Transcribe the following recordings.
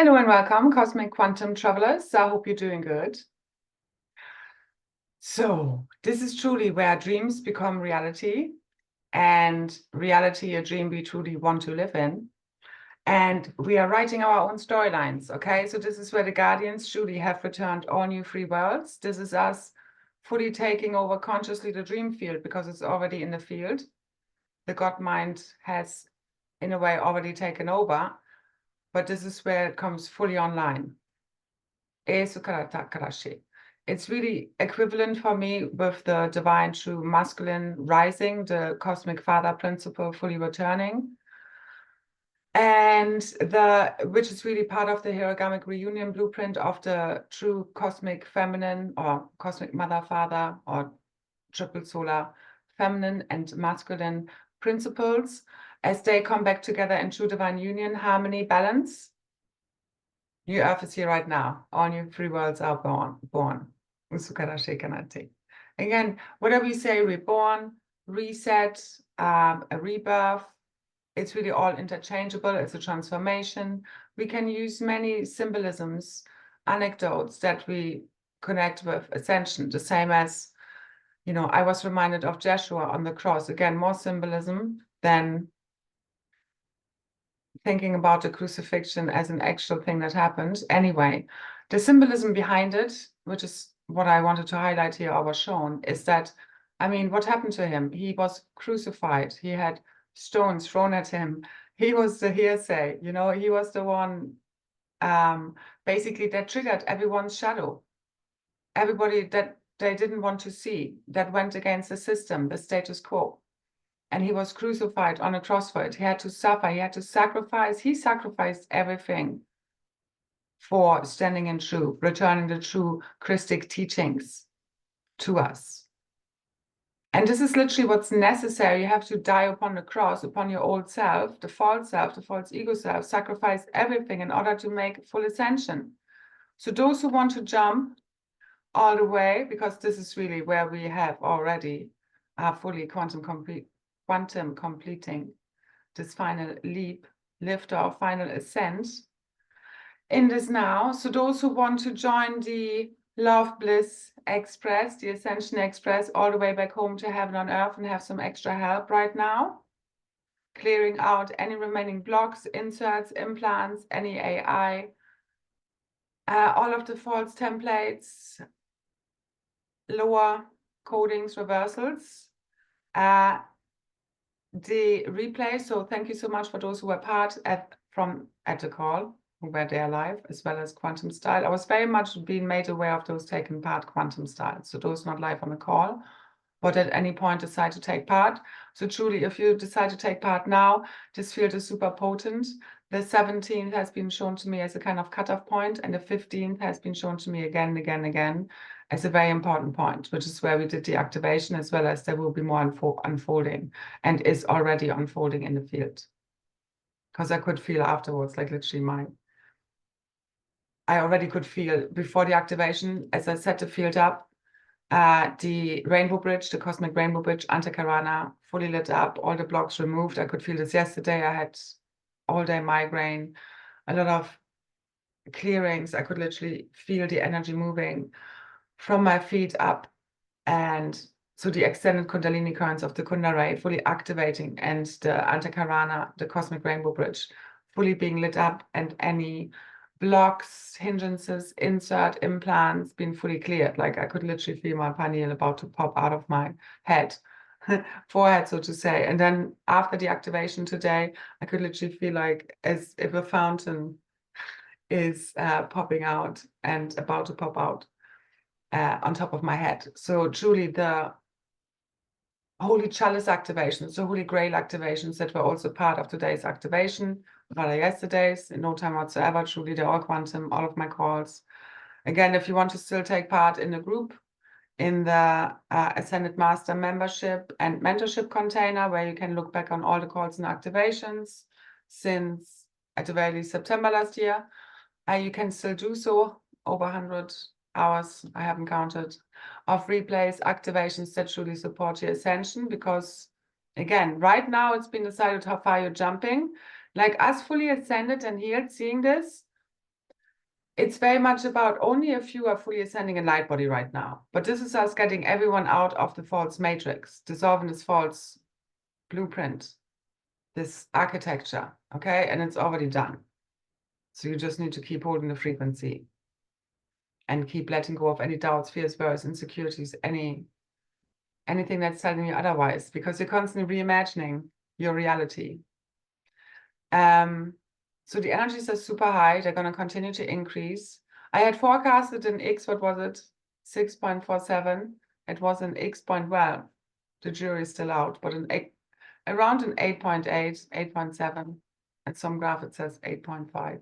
Hello and welcome, Cosmic Quantum Travelers. I hope you're doing good. So, this is truly where dreams become reality, and reality a dream we truly want to live in. And we are writing our own storylines, okay? So, this is where the Guardians truly have returned all new free worlds. This is us fully taking over consciously the dream field because it's already in the field. The God mind has, in a way, already taken over, but this is where it comes fully online. It's really equivalent for me with the divine true masculine rising, the cosmic father principle fully returning. And which is really part of the hierogamic reunion blueprint of the true cosmic feminine or cosmic mother father or triple solar feminine and masculine principles as they come back together in true divine union, harmony, balance. New Earth is here right now. All new free worlds are born. Again, whatever you say, reborn, reset, a rebirth, it's really all interchangeable. It's a transformation. We can use many symbolisms, anecdotes that we connect with Ascension, the same as, I was reminded of Joshua on the cross. Again, more symbolism than thinking about the crucifixion as an actual thing that happened. Anyway, the symbolism behind it, which is what I wanted to highlight here or was shown, is that, what happened to him? He was crucified. He had stones thrown at him. He was the hearsay, he was the one basically that triggered everyone's shadow. Everybody that they didn't want to see, that went against the system, the status quo. And he was crucified on a cross for it. He had to suffer. He had to sacrifice. He sacrificed everything for standing in truth, returning the true Christic teachings to us. And this is literally what's necessary. You have to die upon the cross, upon your old self, the false ego self, sacrifice everything in order to make full ascension. So those who want to jump all the way, because this is really where we have already fully quantum completing this final leap, lift off, final ascent in this now. So those who want to join the Love Bliss Express, the Ascension Express, all the way back home to heaven on earth and have some extra help right now, clearing out any remaining blocks, inserts, implants, any AI, all of the false templates, lower codings, reversals, the replay. So thank you so much for those who were part at the call, who were there live, as well as Quantum Style. I was very much being made aware of those taking part Quantum Style. So those not live on the call, but at any point decide to take part. So truly, if you decide to take part now, this field is super potent. The 17th has been shown to me as a kind of cutoff point, and the 15th has been shown to me again and again and again as a very important point, which is where we did the activation, as well as there will be more unfolding and is already unfolding in the field. Because I could feel afterwards, like literally I already could feel before the activation, as I set the field up, the rainbow bridge, the cosmic rainbow bridge, Antakarana, fully lit up, all the blocks removed. I could feel this yesterday. I had all day migraine, a lot of clearings. I could literally feel the energy moving from my feet up. And so the extended Kundalini currents of the Kunda ray fully activating, and the Antakarana, the cosmic rainbow bridge, fully being lit up, and any blocks, hindrances, insert, implants being fully cleared. Like I could literally feel my pineal about to pop out of my head, forehead, so to say. And then after the activation today, I could literally feel like as if a fountain is popping out and about to pop out on top of my head. So truly the Holy Chalice activations, so Holy Grail activations that were also part of today's activation, rather yesterday's, in no time whatsoever. Truly, they're all quantum, all of my calls. Again, if you want to still take part in the group, in the Ascended Master membership and mentorship container, where you can look back on all the calls and activations since, at the very least, September last year, you can still do so. Over 100 hours, I haven't counted, of replays, activations that truly support your ascension. Because again, right now it's been decided how far you're jumping. Like us fully ascended and healed, seeing this, It's very much about only a few are fully ascending in light body right now. But this is us getting everyone out of the false matrix, dissolving this false blueprint, this architecture, okay? And it's already done. So you just need to keep holding the frequency and keep letting go of any doubts, fears, worries, insecurities, anything that's telling you otherwise, because you're constantly reimagining your reality. So the energies are super high. They're going to continue to increase. I had forecasted an X, what was it? 6.47. It was an X point, well, the jury is still out, but around an 8.8, 8.7. At some graph it says 8.5.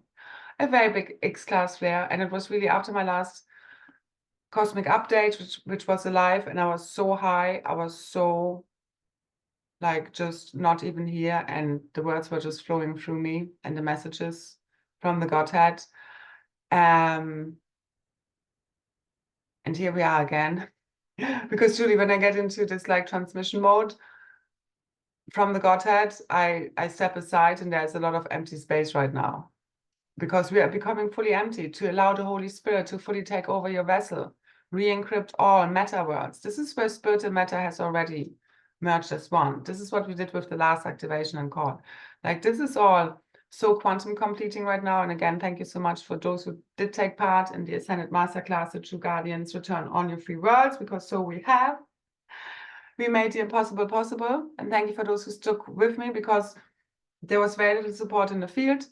A very big X-class flare. And it was really after my last cosmic update, which was alive, and I was so high. I was so like just not even here, and the words were just flowing through me and the messages from the Godhead. And here we are again. Because truly, when I get into this like transmission mode from the Godhead, I step aside and there's a lot of empty space right now. Because we are becoming fully empty, to allow the Holy Spirit to fully take over your vessel, re-encrypt all matter worlds. This is where spirit and matter has already merged as one. This is what we did with the last activation and call. Like, this is all so quantum completing right now. And again, thank you so much for those who did take part in the Ascended Masterclass, the True Guardians Return on Your Free Worlds, because so we have. We made the impossible possible. And thank you for those who stuck with me, because there was very little support in the field.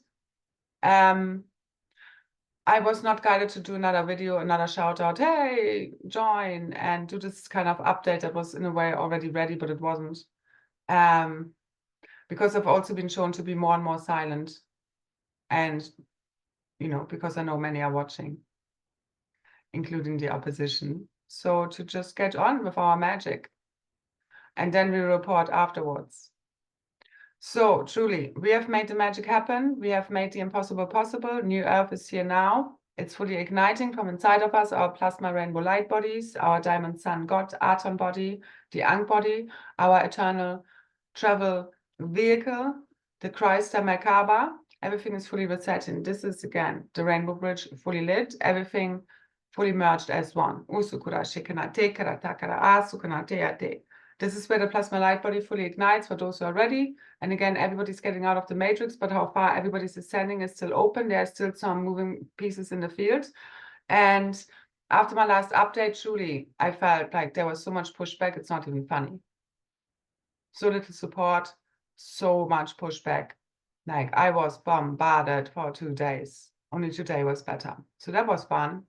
I was not guided to do another video, another shout out, hey, join, and do this kind of update that was in a way already ready, but it wasn't. Because I've also been shown to be more and more silent. And, you know, because I know many are watching, including the opposition. So to just get on with our magic. And then we report afterwards. So truly, we have made the magic happen. We have made the impossible possible. New Earth is here now. It's fully igniting from inside of us, our plasma rainbow light bodies, our diamond sun God Aton body, the Ankh body, our eternal travel vehicle, the Christ Merkaba. Everything is fully resetting. This is again the rainbow bridge fully lit. Everything fully merged as one. This is where the plasma light body fully ignites for those who are ready. And again, everybody's getting out of the matrix, but how far everybody's ascending is still open. There are still some moving pieces in the field. And after my last update, truly, I felt like there was so much pushback. It's not even funny. So little support, so much pushback. Like, I was bombarded for 2 days. Only today was better. So that was fun.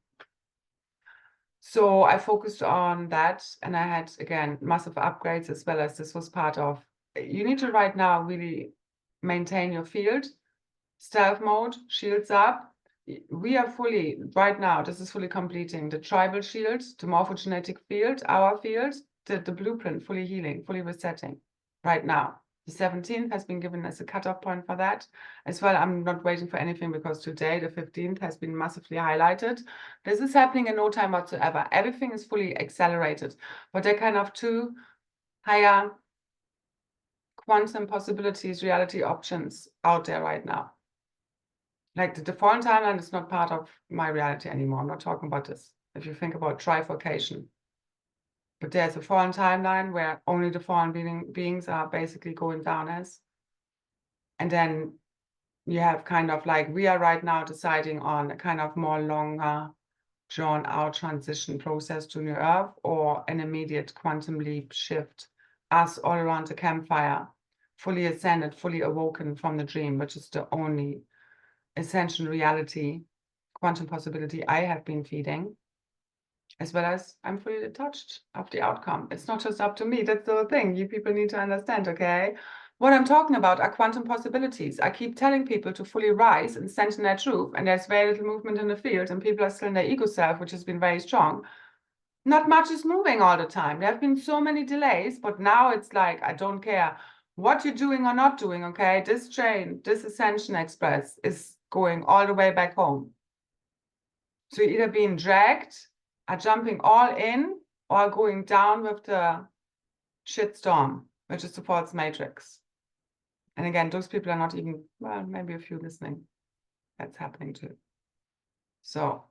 So I focused on that, and I had, again, massive upgrades, as well as this was part of, you need to right now really maintain your field, stealth mode, shields up. We are fully, right now, this is fully completing the tribal shield, the morphogenetic field, our field, the blueprint, fully healing, fully resetting right now. The 17th has been given as a cutoff point for that. As well, I'm not waiting for anything, because today, the 15th, has been massively highlighted. This is happening in no time whatsoever. Everything is fully accelerated. But they're kind of two higher quantum possibilities, reality options out there right now. Like the fallen timeline is not part of my reality anymore. I'm not talking about this. If you think about trifurcation. But there's a fallen timeline where only the fallen beings are basically going down as. And then you have kind of like, we are right now deciding on a kind of more longer drawn out transition process to New Earth, or an immediate quantum leap shift, us all around the campfire, fully ascended, fully awoken from the dream, which is the only Ascension reality, quantum possibility I have been feeding. As well as I'm fully touched of the outcome. It's not just up to me. That's the thing you people need to understand, okay? What I'm talking about are quantum possibilities. I keep telling people to fully rise and stand in their truth, and there's very little movement in the field, and people are still in their ego self, which has been very strong. Not much is moving all the time. There have been so many delays, but now it's like, I don't care what you're doing or not doing, okay? This train, this Ascension Express is going all the way back home. So you're either being dragged, are jumping all in, or going down with the shitstorm, which is the false matrix. And again, those people are not even, well, maybe a few listening. That's happening too. So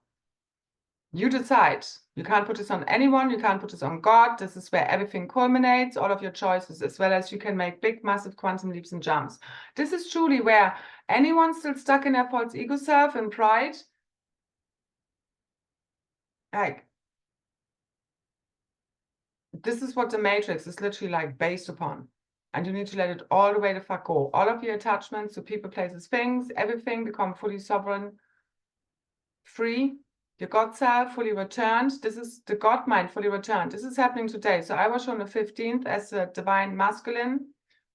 you decide. You can't put this on anyone. You can't put this on God. This is where everything culminates, all of your choices, as well as you can make big, massive quantum leaps and jumps. This is truly where anyone still stuck in their false ego self and pride, like, this is what the matrix is literally like based upon. And you need to let it all the way the fuck go. All of your attachments to people, places, things, everything become fully sovereign, free. Your God self fully returned. This is the God mind fully returned. This is happening today. So I was shown the 15th as the divine masculine,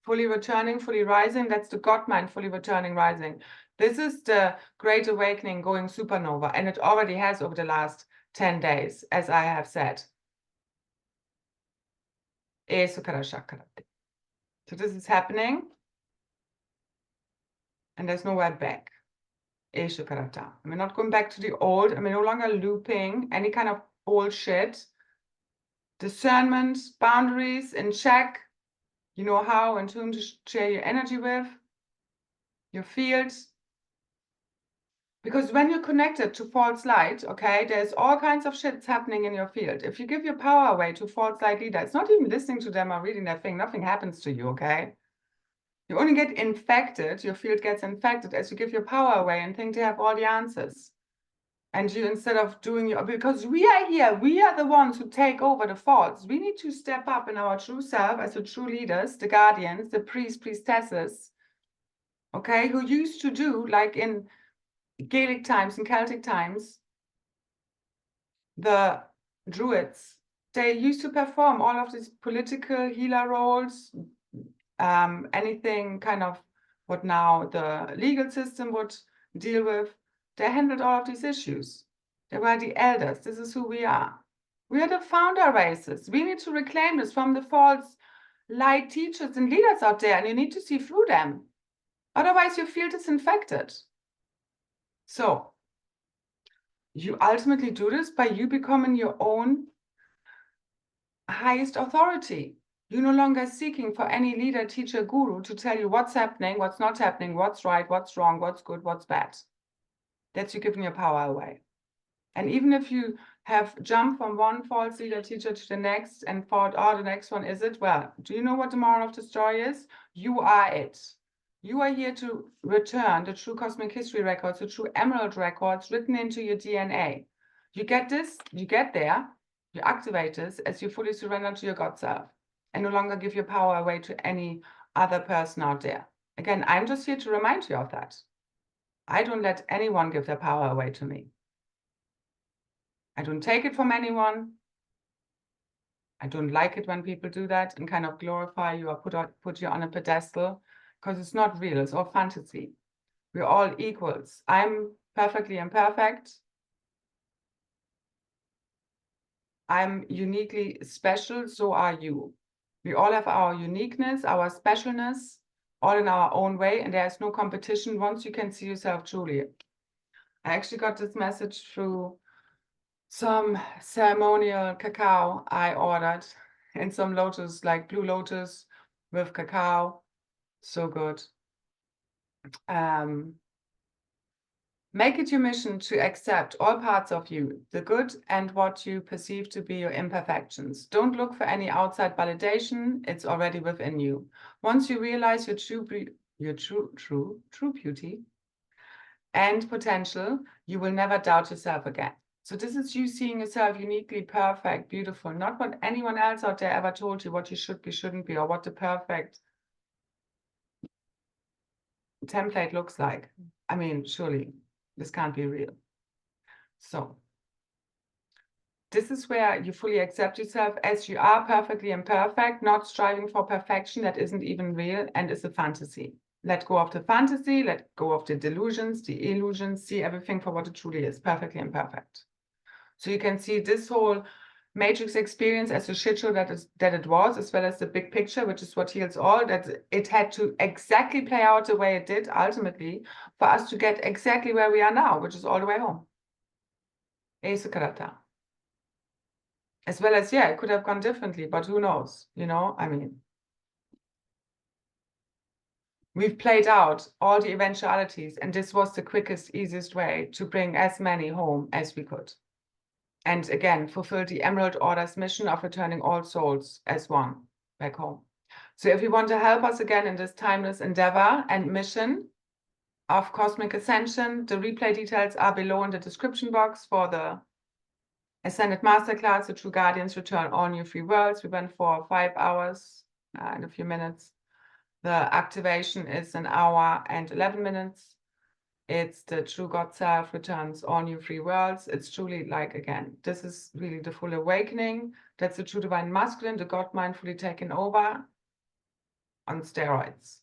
fully returning, fully rising. That's the God mind fully returning, rising. This is the great awakening going supernova. And it already has over the last 10 days, as I have said. So this is happening. And there's nowhere back. And we're not going back to the old, and we're no longer looping any kind of old shit. Discernment, boundaries in check. You know how and whom to share your energy with, your field. Because when you're connected to false light, okay, there's all kinds of shit happening in your field. If you give your power away to false light leader, it's not even listening to them or reading their thing. Nothing happens to you, okay? You only get infected, your field gets infected as you give your power away and think they have all the answers. And you, instead of doing your, because we are here, we are the ones who take over the faults. We need to step up in our true self as the true leaders, the guardians, the priests, priestesses, okay, who used to do, like in Gaelic times and Celtic times, the druids, they used to perform all of these political healer roles, anything kind of what now the legal system would deal with. They handled all of these issues. They were the elders. This is who we are. We are the founder races. We need to reclaim this from the false light teachers and leaders out there, and you need to see through them. Otherwise, your field is infected. So you ultimately do this by you becoming your own highest authority. You're no longer seeking for any leader, teacher, guru to tell you what's happening, what's not happening, what's right, what's wrong, what's good, what's bad. That's you giving your power away. And even if you have jumped from one false leader, teacher to the next and thought, oh, the next one is it? Well, do you know what the moral of the story is? You are it. You are here to return the true cosmic history records, the true emerald records written into your DNA. You get this, you get there, you activate this as you fully surrender to your God self and no longer give your power away to any other person out there. Again, I'm just here to remind you of that. I don't let anyone give their power away to me. I don't take it from anyone. I don't like it when people do that and kind of glorify you or put you on a pedestal, because it's not real. It's all fantasy. We're all equals. I'm perfectly imperfect. I'm uniquely special, so are you. We all have our uniqueness, our specialness, all in our own way, and there's no competition once you can see yourself truly. I actually got this message through some ceremonial cacao I ordered in some lotus, like blue lotus with cacao. So good. Make it your mission to accept all parts of you, the good and what you perceive to be your imperfections. Don't look for any outside validation. It's already within you. Once you realize your true beauty and potential, you will never doubt yourself again. So this is you seeing yourself uniquely perfect, beautiful, not what anyone else out there ever told you what you should be, shouldn't be, or what the perfect template looks like. I mean, surely this can't be real. So this is where you fully accept yourself as you are, perfectly imperfect, not striving for perfection that isn't even real and is a fantasy. Let go of the fantasy, let go of the delusions, the illusions, see everything for what it truly is, perfectly imperfect. So you can see this whole matrix experience as a shit show that it was, as well as the big picture, which is what heals all, that it had to exactly play out the way it did ultimately for us to get exactly where we are now, which is all the way home. As well as, yeah, it could have gone differently, but who knows, you know, I mean, We've played out all the eventualities, and this was the quickest, easiest way to bring as many home as we could. And again, fulfill the Emerald Order's mission of returning all souls as one back home. So if you want to help us again in this timeless endeavor and mission of Cosmic Ascension, the replay details are below in the description box for the Ascended Masterclass, the True Guardians Return All New Free Worlds. We went for 5 hours and a few minutes. The activation is 1 hour and 11 minutes. It's the True God Self Returns All New Free Worlds. It's truly like, again, this is really the full awakening. That's the true divine masculine, the God mind fully taken over on steroids.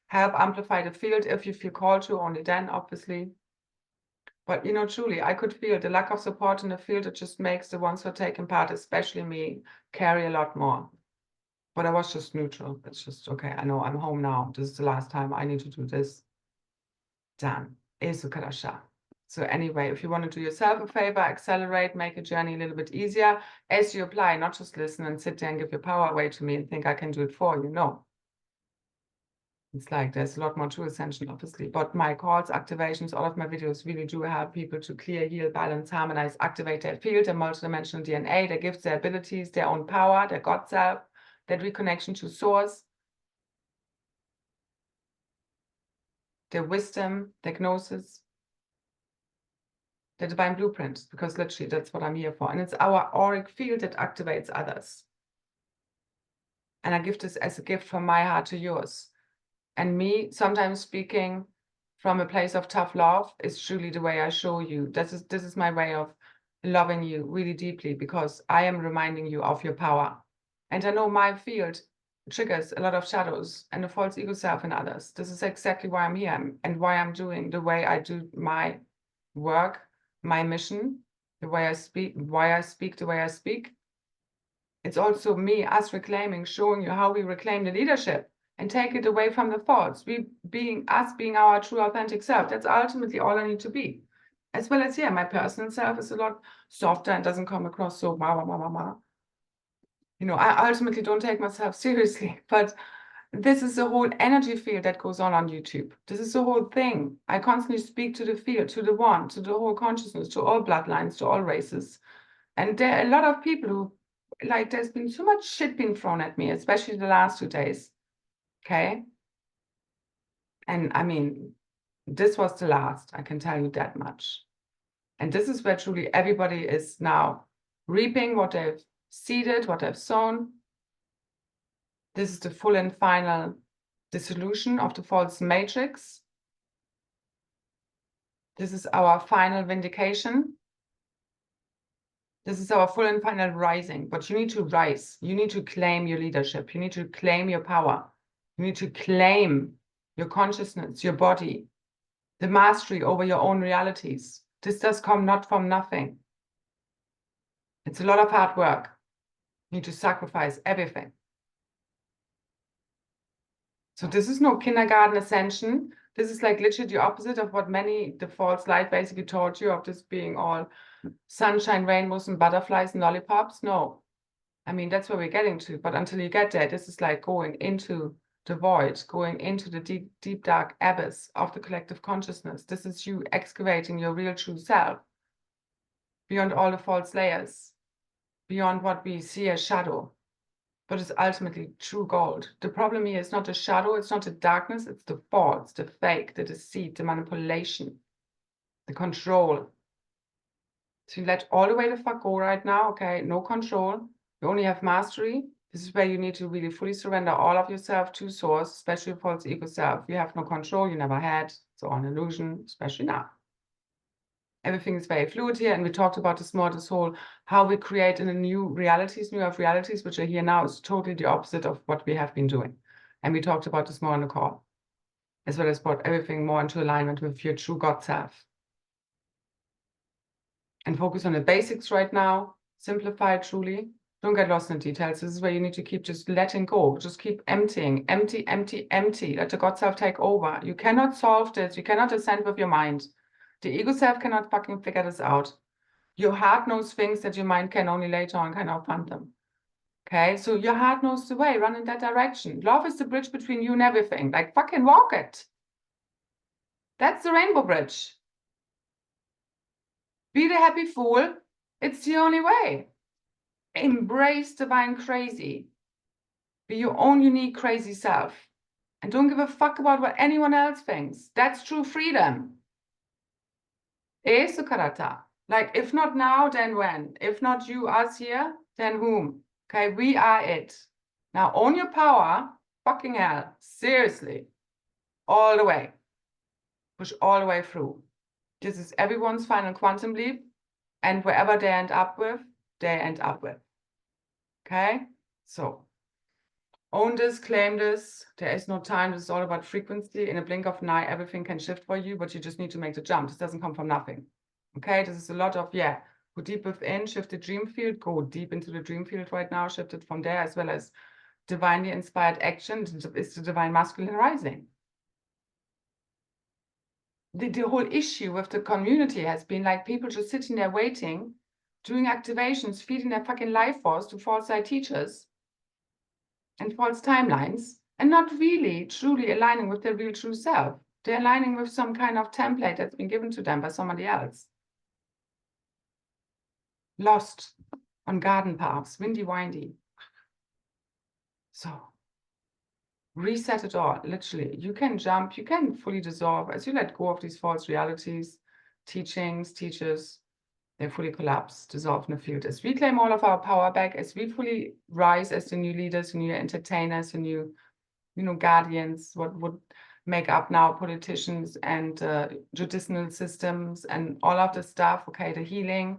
Help amplify the field if you feel called to, only then, obviously. But, you know, truly, I could feel the lack of support in the field. It just makes the ones who are taking part, especially me, carry a lot more. But I was just neutral. It's just, okay, I know I'm home now. This is the last time I need to do this. Done. So anyway, if you want to do yourself a favor, accelerate, make a journey a little bit easier as you apply, not just listen and sit there and give your power away to me and think I can do it for you. No. It's like there's a lot more to Ascension, obviously. But my calls, activations, all of my videos really do help people to clear, heal, balance, harmonize, activate their field, their multidimensional DNA, their gifts, their abilities, their own power, their God self, that reconnection to source, their wisdom, their gnosis, the divine blueprint, because literally that's what I'm here for. And it's our auric field that activates others. And I give this as a gift from my heart to yours. And me, sometimes speaking from a place of tough love is truly the way I show you. This is my way of loving you really deeply, because I am reminding you of your power. And I know my field triggers a lot of shadows and the false ego self in others. This is exactly why I'm here and why I'm doing the way I do my work, my mission, the way I speak, why I speak the way I speak. It's also me, us reclaiming, showing you how we reclaim the leadership and take it away from the false. Being our true authentic self. That's ultimately all I need to be. As well as, yeah, my personal self is a lot softer and doesn't come across so You know, I ultimately don't take myself seriously, but this is the whole energy field that goes on YouTube. This is the whole thing. I constantly speak to the field, to the one, to the whole consciousness, to all bloodlines, to all races. And there are a lot of people who, like, there's been so much shit being thrown at me, especially the last 2 days. Okay? And I mean, this was the last, I can tell you that much. And this is where truly everybody is now reaping what they've seeded, what they've sown. This is the full and final dissolution of the false matrix. This is our final vindication. This is our full and final rising. But you need to rise. You need to claim your leadership. You need to claim your power. You need to claim your consciousness, your body, the mastery over your own realities. This does come not from nothing. It's a lot of hard work. You need to sacrifice everything. So this is no kindergarten ascension. This is like literally the opposite of what the false light basically taught you, of this being all sunshine, rainbows, and butterflies and lollipops. No. I mean, that's where we're getting to. But until you get there, this is like going into the void, going into the deep, deep, dark abyss of the collective consciousness. This is you excavating your real true self beyond all the false layers, beyond what we see as shadow. But it's ultimately true gold. The problem here is not the shadow, it's not the darkness, it's the false, the fake, the deceit, the manipulation, the control. So you let all the way the fuck go right now, okay? No control. You only have mastery. This is where you need to really fully surrender all of yourself to source, especially false ego self. You have no control, you never had. It's all an illusion, especially now. Everything is very fluid here, and we talked about this more, this whole how we create in the new realities, which are here now, is totally the opposite of what we have been doing. And we talked about this more on the call, as well as brought everything more into alignment with your true God self. And focus on the basics right now, simplify it truly. Don't get lost in the details. This is where you need to keep just letting go. Just keep emptying, empty, empty, empty. Let the God self take over. You cannot solve this. You cannot ascend with your mind. The ego self cannot fucking figure this out. Your heart knows things that your mind can only later on kind of fathom. Okay, so your heart knows the way, run in that direction. Love is the bridge between you and everything. Like, fucking walk it. That's the rainbow bridge. Be the happy fool. It's the only way. Embrace divine crazy. Be your own unique crazy self. And don't give a fuck about what anyone else thinks. That's true freedom. Eso karata. Like, if not now, then when? If not you, us here, then whom? Okay, we are it. Now own your power. Fucking hell. Seriously. All the way. Push all the way through. This is everyone's final quantum leap. And wherever they end up with, they end up with. Okay? So own this, claim this. There is no time. This is all about frequency. In a blink of an eye, everything can shift for you, but you just need to make the jump. This doesn't come from nothing. Okay? This is a lot of, yeah, go deep within, shift the dream field, go deep into the dream field right now, shift it from there, as well as divinely inspired action is the divine masculine rising. The whole issue with the community has been like people just sitting there waiting, doing activations, feeding their fucking life force to false side teachers and false timelines, and not really truly aligning with their real true self. They're aligning with some kind of template that's been given to them by somebody else. Lost on garden paths, windy, windy. So reset it all, literally. You can jump, you can fully dissolve as you let go of these false realities, teachings, teachers. They fully collapse, dissolve in the field. As we claim all of our power back, as we fully rise as the new leaders, the new entertainers, the new, guardians, what would make up now politicians and judicial systems and all of the stuff, okay, the healing.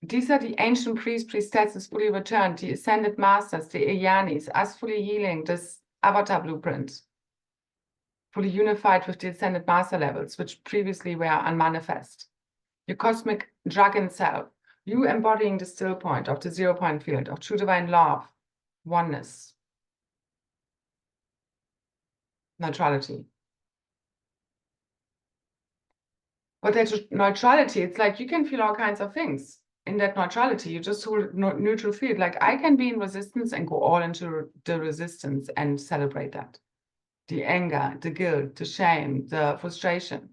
These are the ancient priests, priestesses fully returned, the ascended masters, the Ayanis, us fully healing this avatar blueprint, fully unified with the ascended master levels, which previously were unmanifest. Your cosmic dragon self, you embodying the still point of the 0 point field of true divine love, oneness, neutrality. But that neutrality, it's like you can feel all kinds of things. In that neutrality, you just hold neutral field. Like I can be in resistance and go all into the resistance and celebrate that. The anger, the guilt, the shame, the frustration.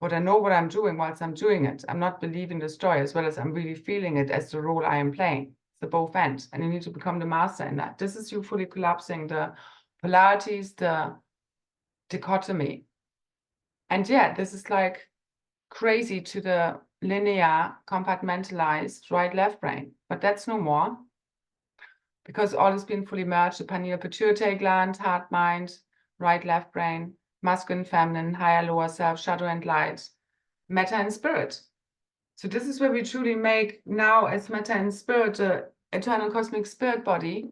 But I know what I'm doing whilst I'm doing it. I'm not believing the story as well as I'm really feeling it as the role I am playing. It's the both ends. And you need to become the master in that. This is you fully collapsing the polarities, the dichotomy. And yeah, this is like crazy to the linear, compartmentalized right-left brain. But that's no more. Because all has been fully merged, the pineal pituitary gland, heart, mind, right-left brain, masculine, feminine, higher, lower self, shadow and light, matter and spirit. So this is where we truly make now as matter and spirit, the eternal cosmic spirit body,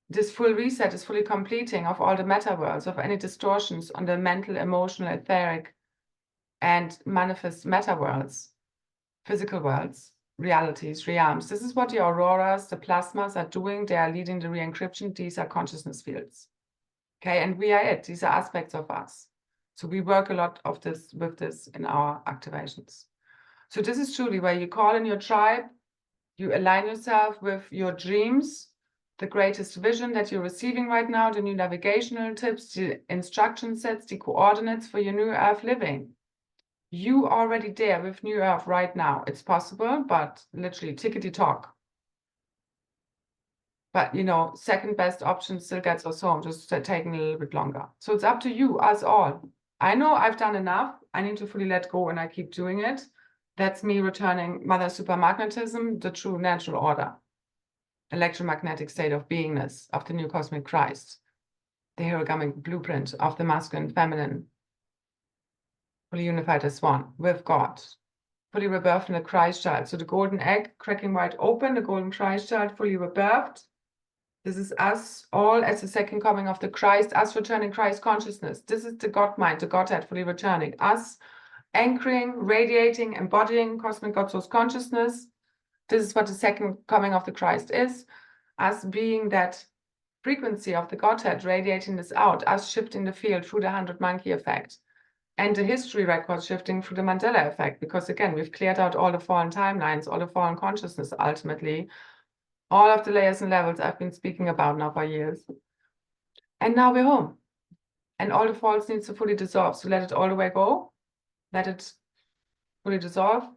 this full reset is fully completing of all the matter worlds, of any distortions on the mental, emotional, etheric, and manifest matter worlds, physical worlds, realities, realms. This is what the auroras, the plasmas are doing. They are leading the re-encryption. These are consciousness fields. Okay, and we are it. These are aspects of us. So we work a lot of this with this in our activations. So this is truly where you call in your tribe, you align yourself with your dreams, the greatest vision that you're receiving right now, the new navigational tips, the instruction sets, the coordinates for your new earth living. You already there with New Earth right now. It's possible, but literally tickety talk. But second best option still gets us home, just taking a little bit longer. So it's up to you, us all. I know I've done enough. I need to fully let go and I keep doing it. That's me returning mother supermagnetism, the true natural order, electromagnetic state of beingness of the new cosmic Christ, the herogamic blueprint of the masculine, feminine, fully unified as one with God, fully rebirthed in the Christ child. So the golden egg cracking wide open, the golden Christ child fully rebirthed. This is us all as the second coming of the Christ, us returning Christ consciousness. This is the God mind, the Godhead fully returning. Us anchoring, radiating, embodying cosmic God source consciousness. This is what the second coming of the Christ is. Us being that frequency of the Godhead, radiating this out, us shifting the field through the 100 monkey effect. And the history record shifting through the Mandela effect, because again, we've cleared out all the fallen timelines, all the fallen consciousness ultimately, All of the layers and levels I've been speaking about now for years. And now we're home. And all the faults needs to fully dissolve. So let it all the way go. Let it fully dissolve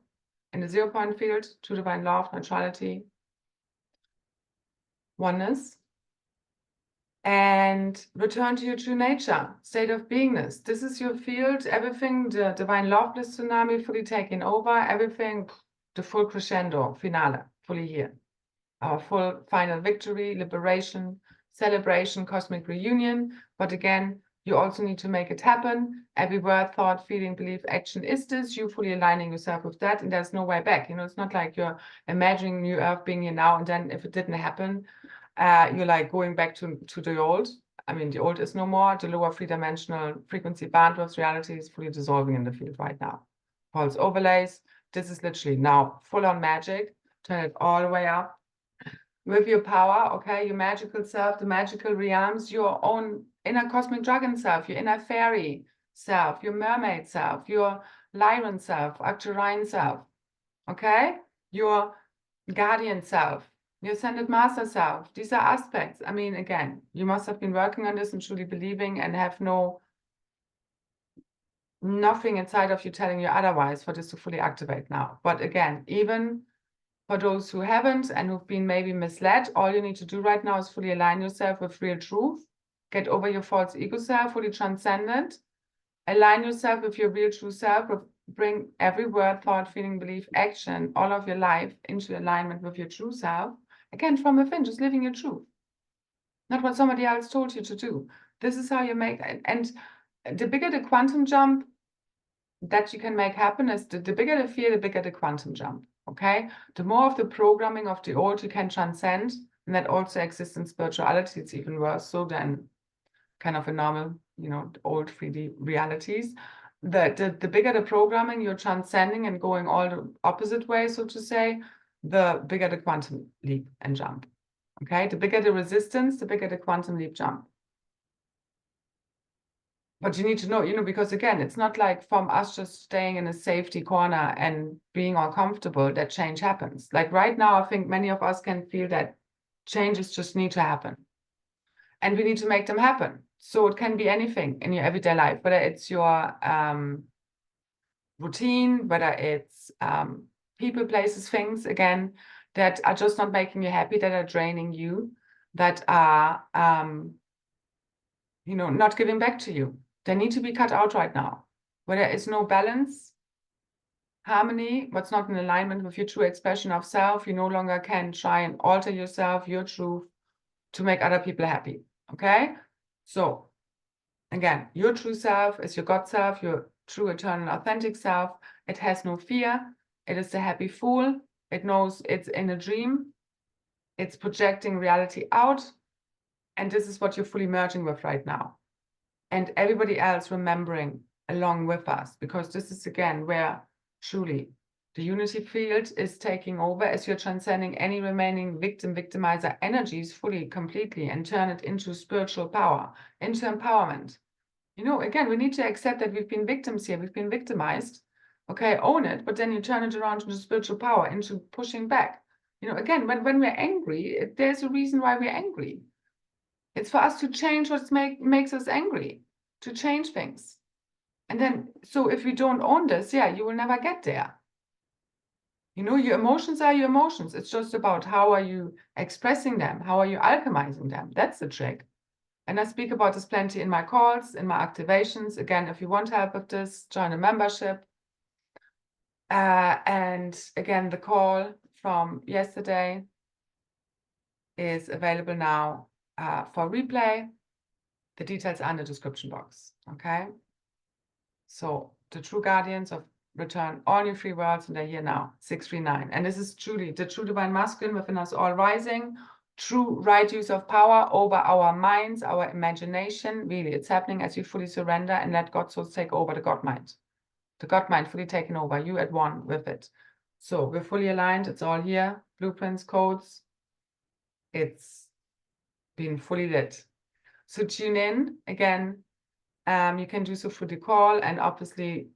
in the 0 point field, true divine love, neutrality, oneness. And return to your true nature, state of beingness. This is your field, everything, the divine love bliss tsunami fully taking over, everything, the full crescendo, finale, fully here. Our full final victory, liberation, celebration, cosmic reunion. But again, you also need to make it happen. Every word, thought, feeling, belief, action is this. You fully aligning yourself with that, and there's no way back. You know, it's not like you're imagining new earth being here now, and then if it didn't happen, you're like going back to the old. I mean, the old is no more. The lower three-dimensional frequency bandwidth reality is fully dissolving in the field right now. Pulse overlays. This is literally now full-on magic. Turn it all the way up with your power, okay? Your magical self, the magical realms, your own inner cosmic dragon self, your inner fairy self, your mermaid self, your Lyran self, Arcturine self, okay? Your guardian self, your ascended master self. These are aspects. I mean, again, you must have been working on this and truly believing and have nothing inside of you telling you otherwise for this to fully activate now. But again, even for those who haven't and who've been maybe misled, all you need to do right now is fully align yourself with real truth, get over your false ego self, fully transcendent, align yourself with your real true self, bring every word, thought, feeling, belief, action, all of your life into alignment with your true self. Again, from within, just living your truth. Not what somebody else told you to do. This is how you make it. And the bigger the quantum jump that you can make happen is the bigger the fear, the bigger the quantum jump. Okay? The more of the programming of the old you can transcend, and that also exists in spirituality, it's even worse so than kind of a normal, you know, old 3D realities. The bigger the programming you're transcending and going all the opposite way, so to say, the bigger the quantum leap and jump. Okay? The bigger the resistance, the bigger the quantum leap jump. But you need to know, you know, because again, it's not like from us just staying in a safety corner and being all comfortable that change happens. Like right now, I think many of us can feel that changes just need to happen. And we need to make them happen. So it can be anything in your everyday life, whether it's your routine, whether it's people, places, things, again, that are just not making you happy, that are draining you, that are, you know, not giving back to you. They need to be cut out right now. Where there is no balance, harmony, what's not in alignment with your true expression of self, you no longer can try and alter yourself, your truth, to make other people happy. Okay? So, again, your true self is your God self, your true, eternal, authentic self. It has no fear. It is the happy fool. It knows it's in a dream. It's projecting reality out. And this is what you're fully merging with right now. And everybody else remembering along with us, because this is again where truly the unity field is taking over as you're transcending any remaining victimizer energies fully, completely, and turn it into spiritual power, into empowerment. You know, again, we need to accept that we've been victims here, we've been victimized. Okay, own it, but then you turn it around into spiritual power, into pushing back. You know, again, when we're angry, there's a reason why we're angry. It's for us to change what makes us angry, to change things. And then, so if we don't own this, yeah, you will never get there. You know, your emotions are your emotions. It's just about how are you expressing them? How are you alchemizing them? That's the trick. And I speak about this plenty in my calls, in my activations. Again, if you want help with this, join a membership. And again, the call from yesterday is available now for replay. The details are in the description box, okay? So the true guardians of return, all your free worlds, and they're here now, 639. And this is truly the true divine masculine within us all rising, true right use of power over our minds, our imagination. Really, it's happening as you fully surrender and let God souls take over the God mind. The God mind fully taken over, you at one with it. So we're fully aligned, it's all here, blueprints, codes. It's been fully lit. So tune in again. You can do so through the call, and obviously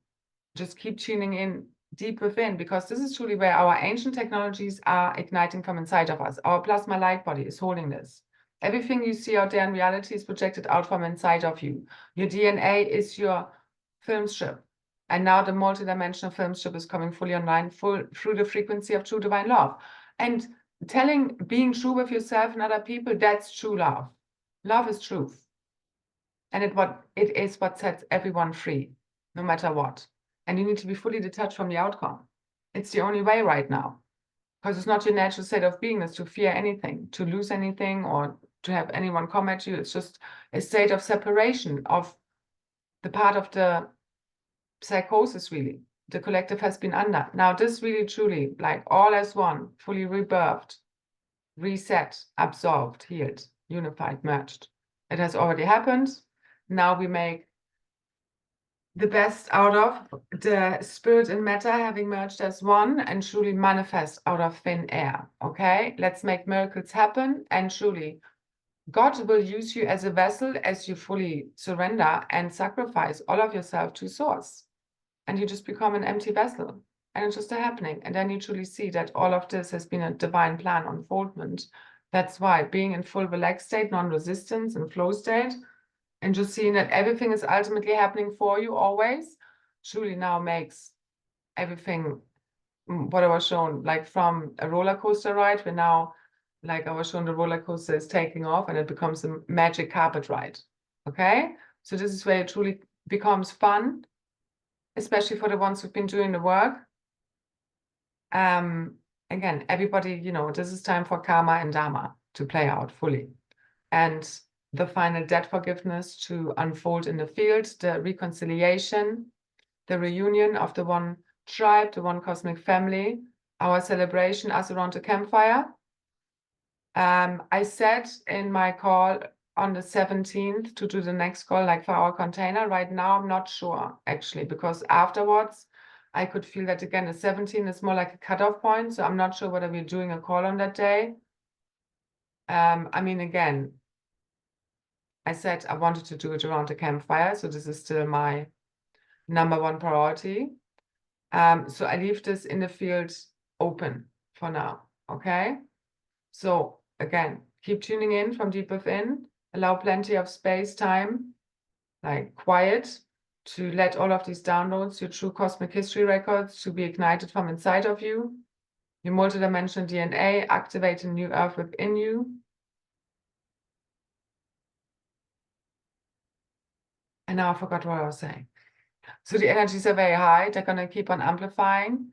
just keep tuning in deep within, because this is truly where our ancient technologies are igniting from inside of us. Our plasma light body is holding this. Everything you see out there in reality is projected out from inside of you. Your DNA is your film strip. And now the multidimensional film strip is coming fully online, through the frequency of true divine love. And being true with yourself and other people, that's true love. Love is truth. And it is what sets everyone free, no matter what. And you need to be fully detached from the outcome. It's the only way right now. Because it's not your natural state of beingness to fear anything, to lose anything, or to have anyone come at you. It's just a state of separation of the part of the psychosis, really, the collective has been under. Now, this really, truly, like all as one, fully rebirthed, reset, absorbed, healed, unified, merged. It has already happened. Now we make the best out of the spirit and matter having merged as one and truly manifest out of thin air. Okay, let's make miracles happen. And truly, God will use you as a vessel as you fully surrender and sacrifice all of yourself to Source. And you just become an empty vessel. And it's just a happening. And then you truly see that all of this has been a divine plan unfoldment. That's why being in full relaxed state, non-resistance and flow state, and just seeing that everything is ultimately happening for you always, truly now makes everything what I was shown, like from a roller coaster ride, where now, like I was shown, the roller coaster is taking off and it becomes a magic carpet ride. Okay? So this is where it truly becomes fun, especially for the ones who've been doing the work. Again, everybody, you know, this is time for karma and dharma to play out fully. And the final debt forgiveness to unfold in the field, the reconciliation, the reunion of the one tribe, the one cosmic family, our celebration, us around the campfire. I said in my call on the 17th to do the next call, like for our container. Right now, I'm not sure, actually, because afterwards, I could feel that, again, the 17th is more like a cutoff point, so I'm not sure whether we're doing a call on that day. I mean, again, I said I wanted to do it around the campfire, so this is still my #1 priority. So I leave this in the field open for now, okay? So again, keep tuning in from deep within, allow plenty of space, time, like quiet, to let all of these downloads, your true cosmic history records, to be ignited from inside of you, your multidimensional DNA, activate a new earth within you. And now I forgot what I was saying. So the energies are very high. They're going to keep on amplifying.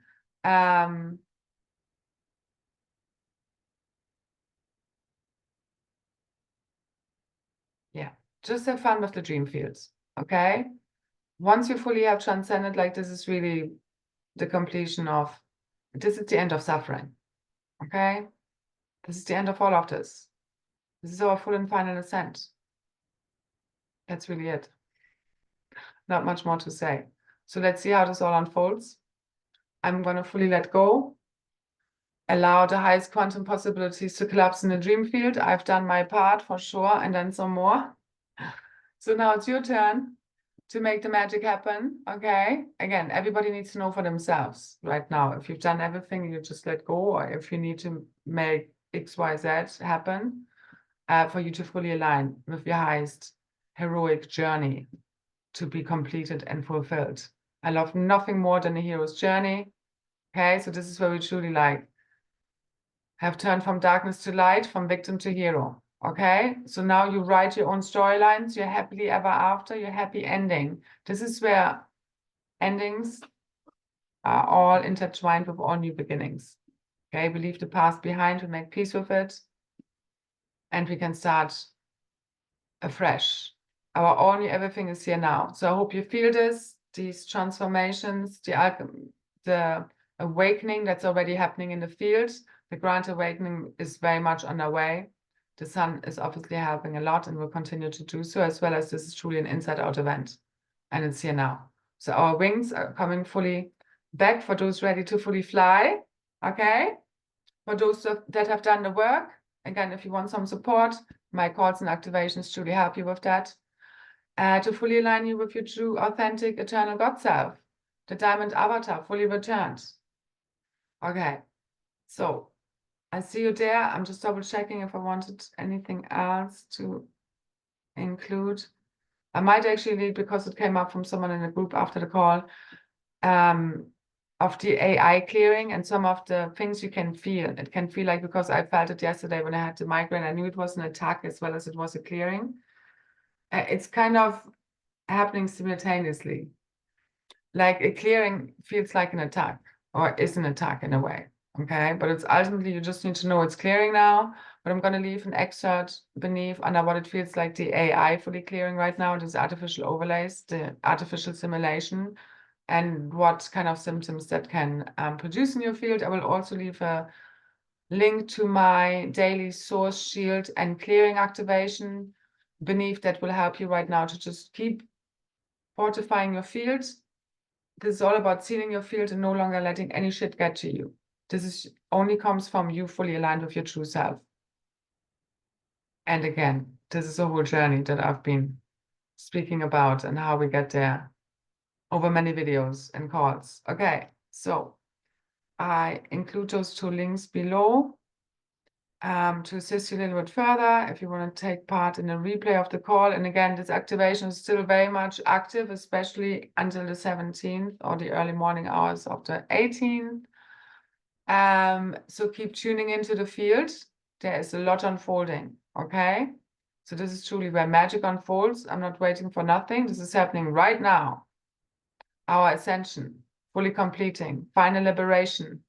Yeah, just have fun with the dream fields, okay? Once you fully have transcended, like this is really the completion of, this is the end of suffering, okay? This is the end of all of this. This is our full and final ascent. That's really it. Not much more to say. So let's see how this all unfolds. I'm going to fully let go. Allow the highest quantum possibilities to collapse in the dream field. I've done my part for sure, and then some more. So now it's your turn to make the magic happen, okay? Again, everybody needs to know for themselves right now. If you've done everything, you just let go, or if you need to make X, Y, Z happen, for you to fully align with your highest heroic journey to be completed and fulfilled. I love nothing more than a hero's journey, okay? So this is where we truly like have turned from darkness to light, from victim to hero. Okay, so now you write your own storylines, your happily ever after, your happy ending. This is where endings are all intertwined with all new beginnings. Okay, we leave the past behind, we make peace with it, and we can start afresh. Our all new everything is here now. So I hope you feel this, these transformations, the awakening that's already happening in the field. The grand awakening is very much on our way. The sun is obviously helping a lot and will continue to do so, as well as this is truly an inside-out event. And it's here now. So our wings are coming fully back for those ready to fully fly. Okay? For those that have done the work, again, if you want some support, my calls and activations truly help you with that. To fully align you with your true, authentic, eternal God self. The diamond avatar fully returned. Okay, so I see you there. I'm just double checking if I wanted anything else to include. I might actually need, because it came up from someone in the group after the call, of the AI clearing and some of the things you can feel. It can feel like, because I felt it yesterday when I had the migraine, I knew it was an attack as well as it was a clearing. It's kind of happening simultaneously. Like a clearing feels like an attack, or is an attack in a way. Okay, but it's ultimately, you just need to know it's clearing now. But I'm going to leave an excerpt beneath under what it feels like the AI fully clearing right now, these artificial overlays, the artificial simulation, and what kind of symptoms that can produce in your field. I will also leave a link to my daily source shield and clearing activation beneath that will help you right now to just keep fortifying your field. This is all about sealing your field and no longer letting any shit get to you. This is only comes from you fully aligned with your true self. And again, this is a whole journey that I've been speaking about and how we get there over many videos and calls. Okay, so I include those two links below to assist you a little bit further if you want to take part in a replay of the call. And again, this activation is still very much active, especially until the 17th or the early morning hours of the 18th. So keep tuning into the field. There is a lot unfolding, okay? So this is truly where magic unfolds. I'm not waiting for nothing. This is happening right now. Our ascension, fully completing, final liberation.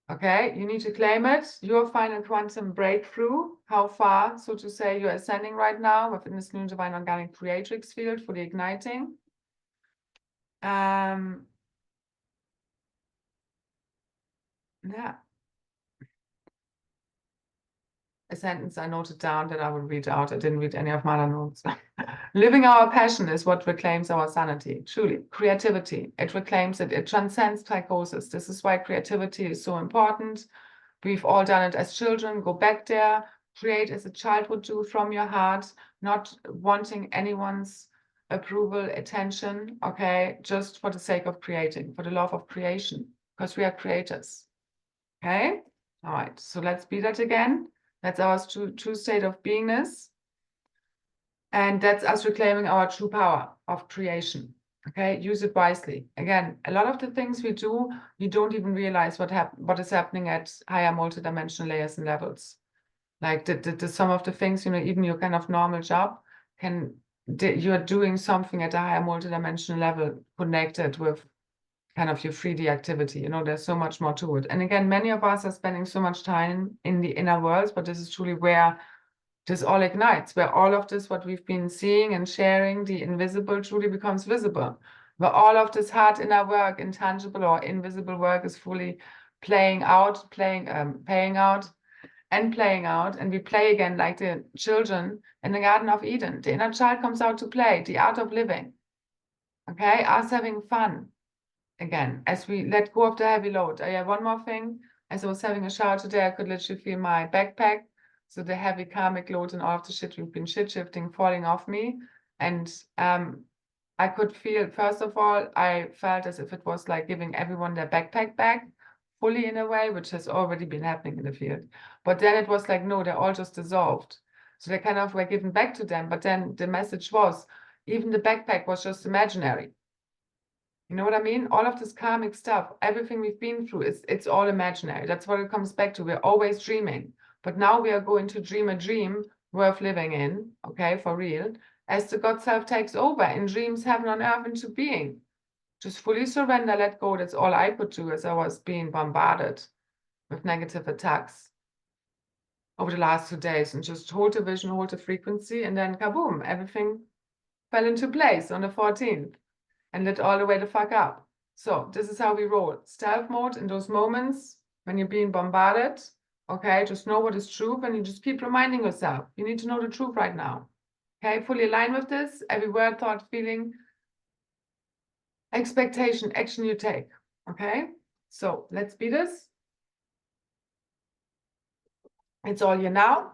Okay, you need to claim it. Your final quantum breakthrough. How far, so to say, you're ascending right now within this new divine organic creatrix field, fully igniting. Yeah. A sentence I noted down that I will read out. I didn't read any of my other notes. Living our passion is what reclaims our sanity. Truly, creativity. It reclaims it. It transcends psychosis. This is why creativity is so important. We've all done it as children. Go back there. Create as a child would do from your heart, not wanting anyone's approval, attention, okay? Just for the sake of creating, for the love of creation, because we are creators, okay? All right, so let's be that again. That's our true state of beingness. And that's us reclaiming our true power of creation. Okay, use it wisely. Again, a lot of the things we do, you don't even realize what is happening at higher multidimensional layers and levels. Like some of the things, even your kind of normal job you're doing something at a higher multidimensional level connected with kind of your 3D activity. There's so much more to it. And again, many of us are spending so much time in the inner worlds, but this is truly where this all ignites, where all of this, what we've been seeing and sharing, the invisible truly becomes visible, where all of this hard inner work, intangible or invisible work is fully paying out, and we play again like the children in the Garden of Eden. The inner child comes out to play, the art of living, okay, us having fun. Again, as we let go of the heavy load. I have one more thing. As I was having a shower today, I could literally feel my backpack. So the heavy karmic load and all of the shit we've been shifting falling off me. And I could feel, first of all, I felt as if it was like giving everyone their backpack back fully in a way, which has already been happening in the field. But then it was like, no, they're all just dissolved. So they kind of were given back to them. But then the message was, even the backpack was just imaginary. You know what I mean? All of this karmic stuff, everything we've been through, it's all imaginary. That's what it comes back to. We're always dreaming. But now we are going to dream a dream worth living in, okay, for real, as the God self takes over and dreams heaven on earth into being. Just fully surrender, let go. That's all I could do as I was being bombarded with negative attacks over the last 2 days, and just hold the vision, hold the frequency, and then kaboom, everything fell into place on the 14th. And lit all the way the fuck up. So this is how we roll. Stealth mode in those moments when you're being bombarded. Okay, just know what is truth, and you just keep reminding yourself. You need to know the truth right now. Okay, fully align with this. Every word, thought, feeling, expectation, action you take. Okay, so let's be this. It's all here now,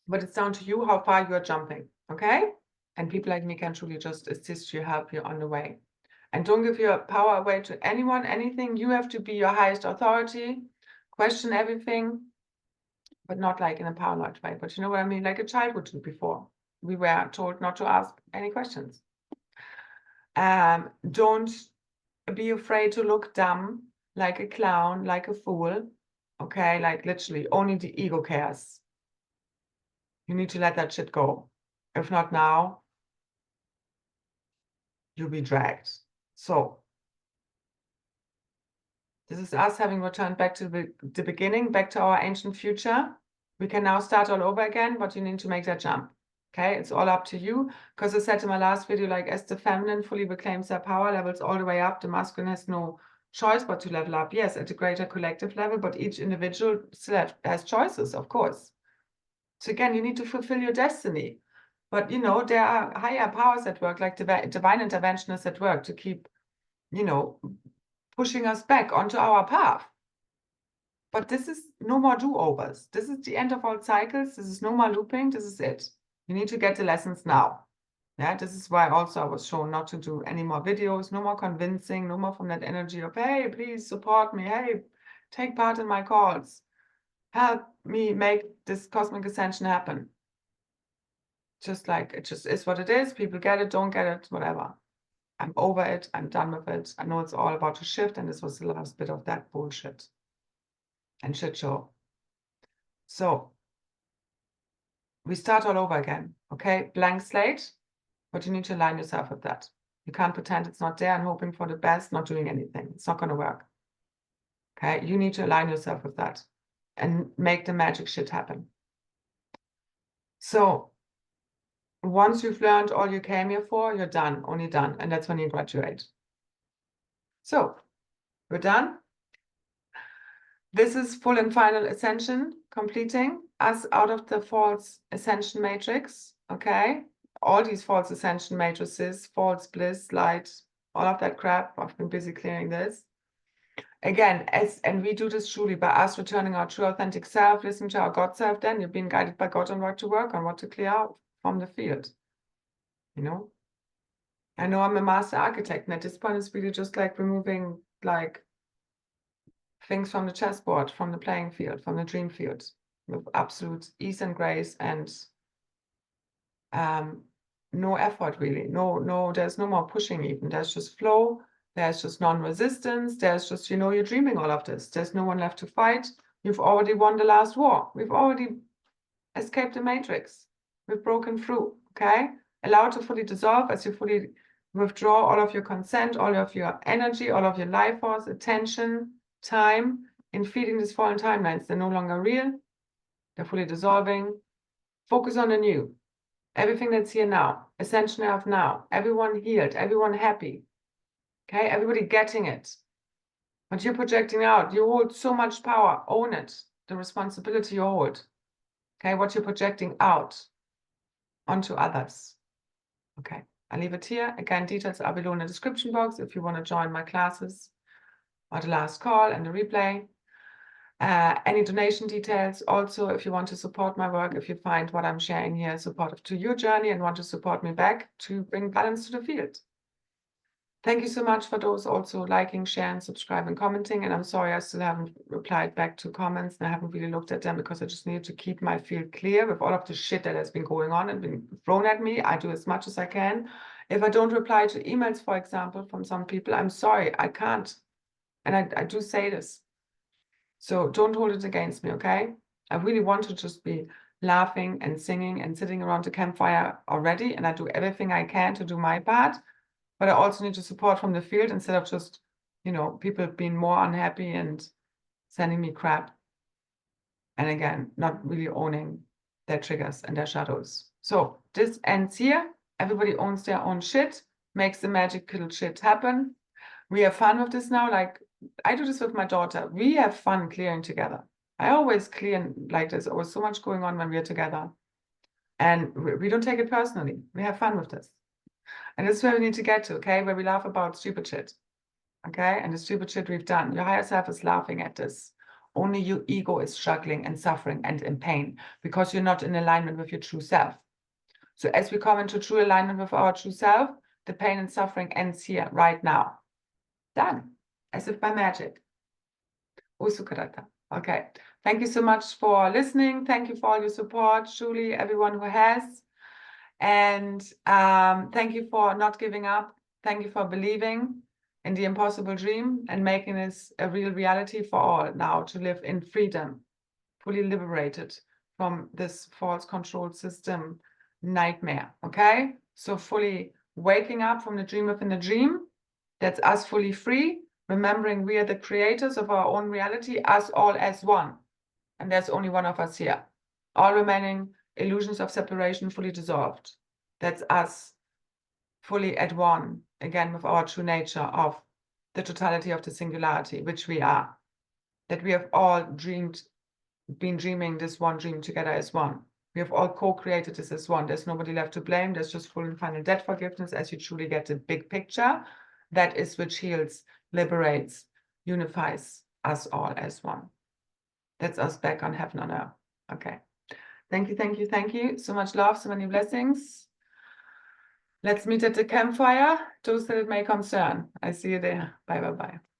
but it's down to you how far you're jumping. Okay, and people like me can truly just assist you, help you on the way. And don't give your power away to anyone, anything. You have to be your highest authority, question everything, but not like in a paranoid way. But you know what I mean? Like a child would do before. We were told not to ask any questions. Don't be afraid to look dumb, like a clown, like a fool. Okay, like literally, only the ego cares. You need to let that shit go. If not now, you'll be dragged. So this is us having returned back to the beginning, back to our ancient future. We can now start all over again, but you need to make that jump. Okay, it's all up to you. Because I said in my last video, like as the feminine fully reclaims their power levels all the way up, the masculine has no choice but to level up. Yes, at a greater collective level, but each individual still has choices, of course. So again, you need to fulfill your destiny. But, you know, there are higher powers at work, like divine interventionists at work to keep, you know, pushing us back onto our path. But this is no more do-overs. This is the end of all cycles. This is no more looping. This is it. You need to get the lessons now. Yeah, this is why also I was shown not to do any more videos, no more convincing, no more from that energy of, hey, please support me. Hey, take part in my calls. Help me make this cosmic ascension happen. Just like it just is what it is. People get it, don't get it, whatever. I'm over it. I'm done with it. I know it's all about to shift, and this was the last bit of that bullshit and shit show. So we start all over again, okay? Blank slate, but you need to align yourself with that. You can't pretend it's not there and hoping for the best, not doing anything. It's not going to work, okay? You need to align yourself with that and make the magic shit happen. So once you've learned all you came here for, you're done, only done. And that's when you graduate. So we're done. This is full and final ascension, completing us out of the false ascension matrix, okay? All these false ascension matrices, false bliss, light, all of that crap. I've been busy clearing this. Again, and we do this truly by us returning our true authentic self, listening to our God self, then you're being guided by God on what to work on, what to clear out from the field, you know? I know I'm a master architect, and at this point it's really just like removing like things from the chessboard, from the playing field, from the dream field, with absolute ease and grace, and no effort really. No, there's no more pushing even. There's just flow. There's just non-resistance. There's just, you know, you're dreaming all of this. There's no one left to fight. You've already won the last war. We've already escaped the matrix. We've broken through, okay? Allow it to fully dissolve as you fully withdraw all of your consent, all of your energy, all of your life force, attention, time in feeding these fallen timelines. They're no longer real. They're fully dissolving. Focus on the new. Everything that's here now. Ascension of now. Everyone healed. Everyone happy. Okay? Everybody getting it. But you're projecting out. You hold so much power. Own it. The responsibility you hold. Okay? What you're projecting out onto others. Okay. I leave it here. Again, details are below in the description box if you want to join my classes or the last call and the replay. Any donation details also, if you want to support my work, if you find what I'm sharing here supportive to your journey and want to support me back to bring balance to the field. Thank you so much for those also liking, sharing, subscribing, commenting. And I'm sorry I still haven't replied back to comments and I haven't really looked at them because I just needed to keep my field clear with all of the shit that has been going on and been thrown at me. I do as much as I can. If I don't reply to emails, for example, from some people, I'm sorry, I can't. And I do say this. So don't hold it against me, okay? I really want to just be laughing and singing and sitting around the campfire already. And I do everything I can to do my part. But I also need to support from the field instead of just, you know, people being more unhappy and sending me crap. And again, not really owning their triggers and their shadows. So this ends here. Everybody owns their own shit, makes the magical shit happen. We have fun with this now. Like I do this with my daughter. We have fun clearing together. I always clear like there's always so much going on when we're together. And we don't take it personally. We have fun with this. And this is where we need to get to, okay? Where we laugh about stupid shit, okay? And the stupid shit we've done. Your higher self is laughing at this. Only your ego is struggling and suffering and in pain because you're not in alignment with your true self. So as we come into true alignment with our true self, the pain and suffering ends here, right now. Done, as if by magic. Usukarata. Okay, thank you so much for listening. Thank you for all your support, Julie, everyone who has. And thank you for not giving up. Thank you for believing in the impossible dream and making this a real reality for all now, to live in freedom, fully liberated from this false control system nightmare. Okay, so fully waking up from the dream within the dream. That's us fully free, remembering we are the creators of our own reality, us all as one. And there's only one of us here. All remaining illusions of separation fully dissolved. That's us fully at one, again, with our true nature of the totality of the singularity, which we are. That we have all been dreaming this one dream together as one. We have all co-created this as one. There's nobody left to blame. There's just full and final debt forgiveness as you truly get the big picture. That is which heals, liberates, unifies us all as one. That's us back on heaven on earth. Okay. Thank you, thank you, thank you. So much love, so many blessings. Let's meet at the campfire. Those that it may concern. I see you there. Bye, bye, bye.